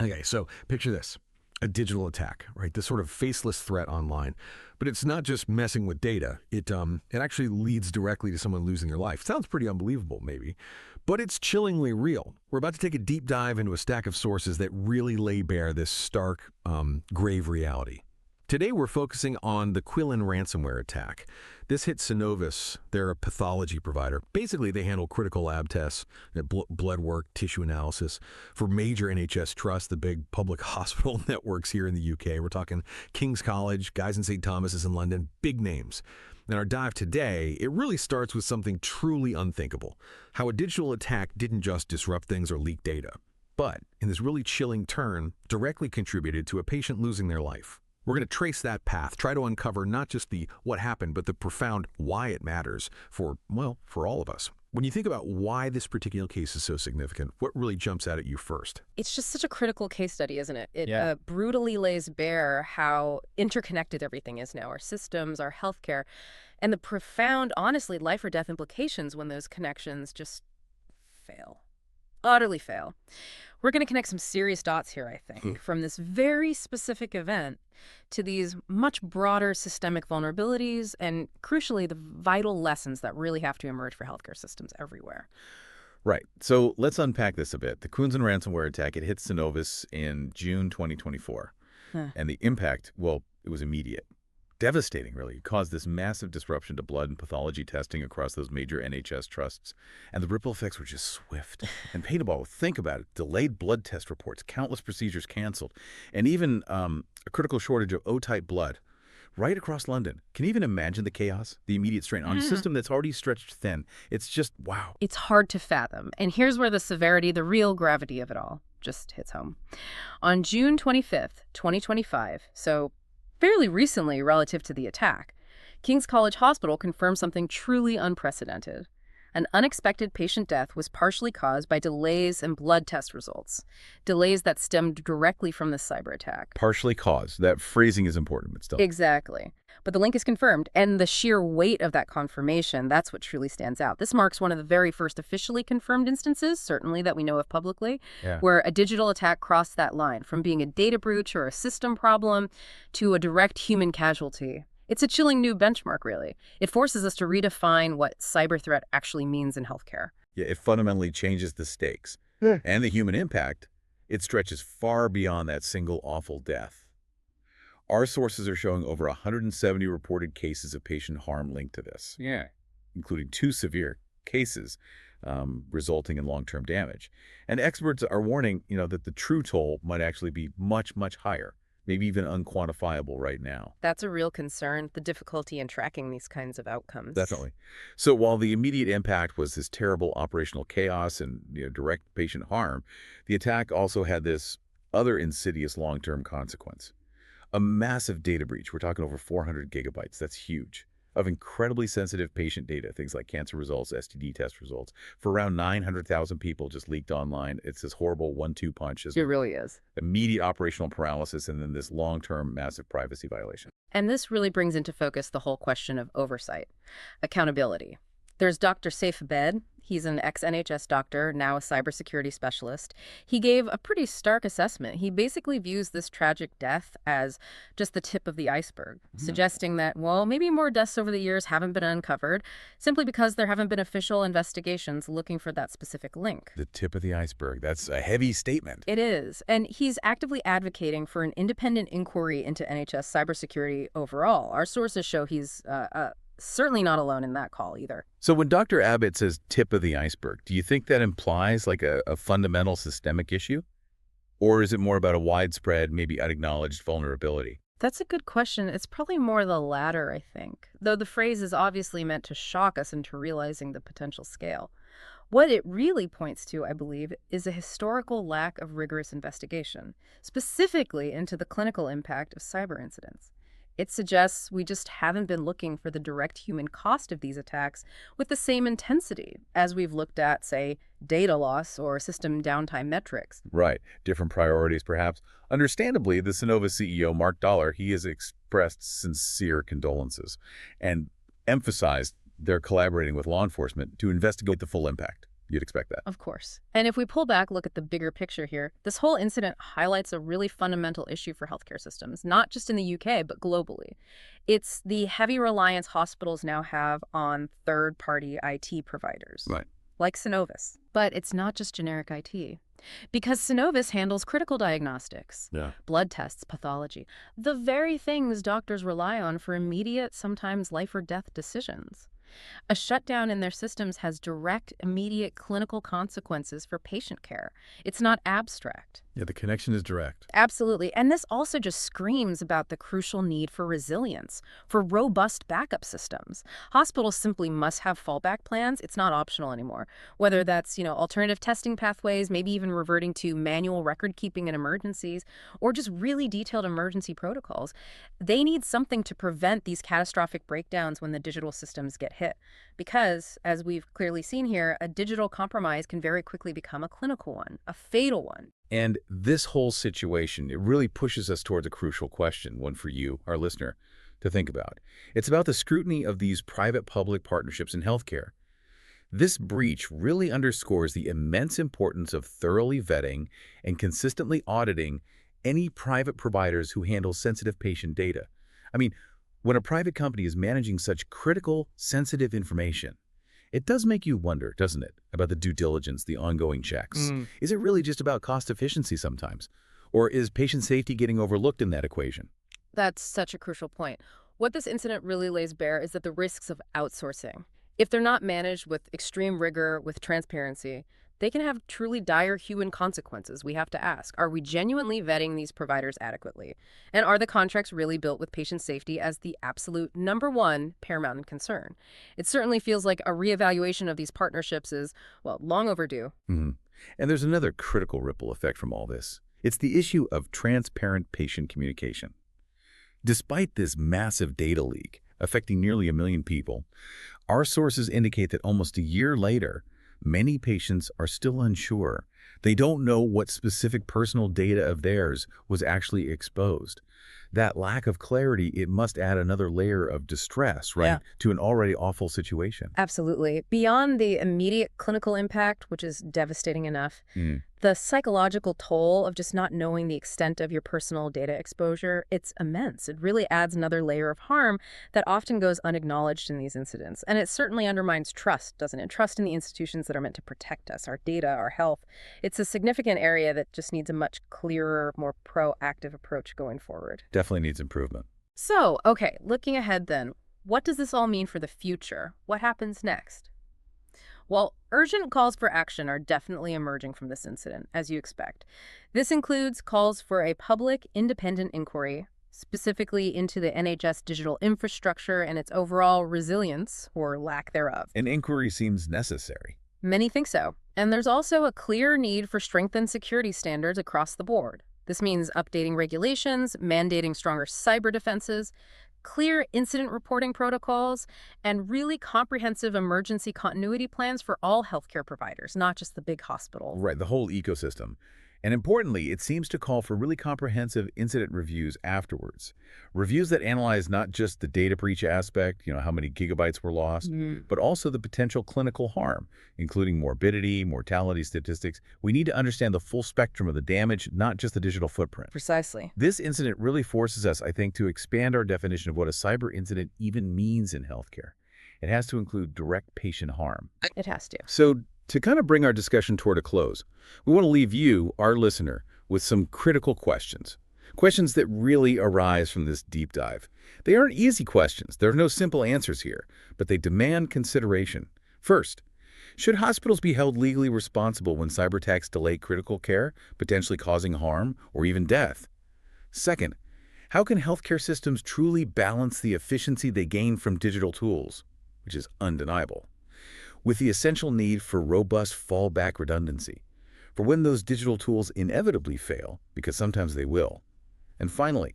Okay, so picture this. A digital attack, right? This sort of faceless threat online. But it's not just messing with data. It actually leads directly to someone losing their life. Sounds pretty unbelievable, maybe. But it's chillingly real. We're about to take a deep dive into a stack of sources that really lay bare this stark, grave reality. Today, we're focusing on the Quillen ransomware attack. This hit Synnovis. They're a pathology provider. Basically, they handle critical lab tests, blood work, tissue analysis for major NHS trusts, the big public hospital networks here in the UK. We're talking King's College, Guy's and St. Thomas's in London, big names. In our dive today, it really starts with something truly unthinkable. How a digital attack didn't just disrupt things or leak data, but, in this really chilling turn, directly contributed to a patient losing their life. We're going to trace that path, try to uncover not just the what happened, but the profound why it matters for all of us. When you think about why this particular case is so significant, what really jumps out at you first? It's just such a critical case study, isn't it? It Yeah. brutally lays bare how interconnected everything is now, our systems, our healthcare, and the profound, honestly, life or death implications when those connections just fail, utterly fail. We're going to connect some serious dots here, I think, from this very specific event to these much broader systemic vulnerabilities and, crucially, the vital lessons that really have to emerge for healthcare systems everywhere. Right. So let's unpack this a bit. The Quillen ransomware attack, it hit Synnovis in June 2024. And the impact, well, it was immediate. Devastating, really. It caused this massive disruption to blood and pathology testing across those major NHS trusts. And the ripple effects were just swift and painful. Think about it. Delayed blood test reports, countless procedures canceled, and even a critical shortage of O-type blood right across London. Can you even imagine the chaos, the immediate strain on a system that's already stretched thin? It's just, wow. It's hard to fathom. And here's where the severity, the real gravity of it all, just hits home. On June 25th, 2025, so fairly recently relative to the attack, King's College Hospital confirmed something truly unprecedented. An unexpected patient death was partially caused by delays in blood test results, delays that stemmed directly from the cyber attack. Partially caused. That phrasing is important, but still. Exactly. But the link is confirmed, and the sheer weight of that confirmation, that's what truly stands out. This marks one of the very first officially confirmed instances, certainly that we know of publicly, where a digital attack crossed that line from being a data breach or a system problem to a direct human casualty. It's a chilling new benchmark, really. It forces us to redefine what cyber threat actually means in healthcare. Yeah, it fundamentally changes the stakes. And the human impact, it stretches far beyond that single awful death. Our sources are showing over 170 reported cases of patient harm linked to this. Yeah. Including 2 severe cases resulting in long-term damage. And experts are warning, that the true toll might actually be much, much higher. Maybe even unquantifiable right now. That's a real concern, the difficulty in tracking these kinds of outcomes. Definitely. So while the immediate impact was this terrible operational chaos and direct patient harm, the attack also had this other insidious long-term consequence. A massive data breach. We're talking over 400 gigabytes. That's huge. Of incredibly sensitive patient data, things like cancer results, STD test results, for around 900,000 people just leaked online. It's this horrible 1-2 punch. It really is. Immediate operational paralysis and then this long-term massive privacy violation. And this really brings into focus the whole question of oversight, accountability. There's Dr. Saif Abed. He's an ex-NHS doctor, now a cybersecurity specialist. He gave a pretty stark assessment. He basically views this tragic death as just the tip of the iceberg, suggesting that, well, maybe more deaths over the years haven't been uncovered simply because there haven't been official investigations looking for that specific link. The tip of the iceberg. That's a heavy statement. It is. And he's actively advocating for an independent inquiry into NHS cybersecurity overall. Our sources show he's certainly not alone in that call either. So when Dr. Abbott says tip of the iceberg, do you think that implies like a fundamental systemic issue? Or is it more about a widespread, maybe unacknowledged vulnerability? That's a good question. It's probably more the latter, I think, though the phrase is obviously meant to shock us into realizing the potential scale. What it really points to, I believe, is a historical lack of rigorous investigation, specifically into the clinical impact of cyber incidents. It suggests we just haven't been looking for the direct human cost of these attacks with the same intensity as we've looked at, say, data loss or system downtime metrics. Right. Different priorities, perhaps. Understandably, the Synnovis CEO, Mark Dollar, he has expressed sincere condolences and emphasized they're collaborating with law enforcement to investigate the full impact. You'd expect that. Of course. And if we pull back, look at the bigger picture here, this whole incident highlights a really fundamental issue for healthcare systems, not just in the UK, but globally. It's the heavy reliance hospitals now have on third-party IT providers. Right. Like Synnovis. But it's not just generic IT. Because Synnovis handles critical diagnostics, blood tests, pathology, the very things doctors rely on for immediate, sometimes life or death decisions. A shutdown in their systems has direct, immediate clinical consequences for patient care. It's not abstract. Yeah, the connection is direct. Absolutely. And this also just screams about the crucial need for resilience, for robust backup systems. Hospitals simply must have fallback plans. It's not optional anymore. Whether that's, alternative testing pathways, maybe even reverting to manual record keeping in emergencies, or just really detailed emergency protocols. They need something to prevent these catastrophic breakdowns when the digital systems get hit. Because, as we've clearly seen here, a digital compromise can very quickly become a clinical one, a fatal one. And this whole situation, it really pushes us towards a crucial question, one for you, our listener, to think about. It's about the scrutiny of these private-public partnerships in healthcare. This breach really underscores the immense importance of thoroughly vetting and consistently auditing any private providers who handle sensitive patient data. I mean, when a private company is managing such critical, sensitive information, it does make you wonder, doesn't it, about the due diligence, the ongoing checks. Is it really just about cost efficiency sometimes? Or is patient safety getting overlooked in that equation? That's such a crucial point. What this incident really lays bare is that the risks of outsourcing, if they're not managed with extreme rigor, with transparency, they can have truly dire human consequences. We have to ask, are we genuinely vetting these providers adequately? And are the contracts really built with patient safety as the absolute #1 paramount concern? It certainly feels like a reevaluation of these partnerships is, well, long overdue. And there's another critical ripple effect from all this. It's the issue of transparent patient communication. Despite this massive data leak affecting nearly 1 million people, our sources indicate that almost a year later, many patients are still unsure. They don't know what specific personal data of theirs was actually exposed. That lack of clarity, it must add another layer of distress, right, to an already awful situation. Absolutely. Beyond the immediate clinical impact, which is devastating enough, the psychological toll of just not knowing the extent of your personal data exposure, it's immense. It really adds another layer of harm that often goes unacknowledged in these incidents. And it certainly undermines trust, doesn't it? Trust in the institutions that are meant to protect us, our data, our health. It's a significant area that just needs a much clearer, more proactive approach going forward. Definitely needs improvement. So, okay, looking ahead then, what does this all mean for the future? What happens next? Well, urgent calls for action are definitely emerging from this incident, as you expect. This includes calls for a public, independent inquiry, specifically into the NHS digital infrastructure and its overall resilience, or lack thereof. An inquiry seems necessary. Many think so. And there's also a clear need for strengthened security standards across the board. This means updating regulations, mandating stronger cyber defenses, clear incident reporting protocols, and really comprehensive emergency continuity plans for all healthcare providers, not just the big hospitals. Right, the whole ecosystem. And importantly, it seems to call for really comprehensive incident reviews afterwards. Reviews that analyze not just the data breach aspect, how many gigabytes were lost, but also the potential clinical harm, including morbidity, mortality statistics. We need to understand the full spectrum of the damage, not just the digital footprint. Precisely. This incident really forces us, I think, to expand our definition of what a cyber incident even means in healthcare. It has to include direct patient harm. It has to. So, to kind of bring our discussion toward a close, we want to leave you, our listener, with some critical questions. Questions that really arise from this deep dive. They aren't easy questions. There are no simple answers here, but they demand consideration. First, should hospitals be held legally responsible when cyber attacks delay critical care, potentially causing harm or even death? Second, how can healthcare systems truly balance the efficiency they gain from digital tools, which is undeniable, with the essential need for robust fallback redundancy, for when those digital tools inevitably fail, because sometimes they will? And finally,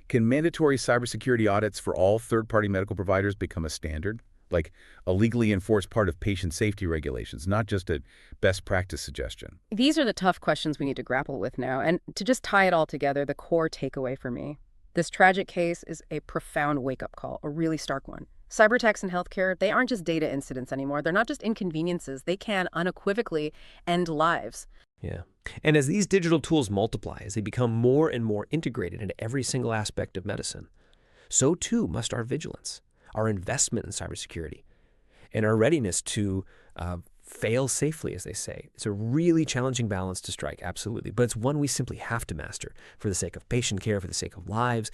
can mandatory cybersecurity audits for all third-party medical providers become a standard, like a legally enforced part of patient safety regulations, not just a best practice suggestion? These are the tough questions we need to grapple with now. And to just tie it all together, the core takeaway for me, this tragic case is a profound wake-up call, a really stark one. Cyberattacks in healthcare, they aren't just data incidents anymore. They're not just inconveniences. They can unequivocally end lives. Yeah. And as these digital tools multiply, as they become more and more integrated into every single aspect of medicine, so too must our vigilance, our investment in cybersecurity, and our readiness to fail safely, as they say. It's a really challenging balance to strike, absolutely. But it's one we simply have to master for the sake of patient care, for the sake of lives,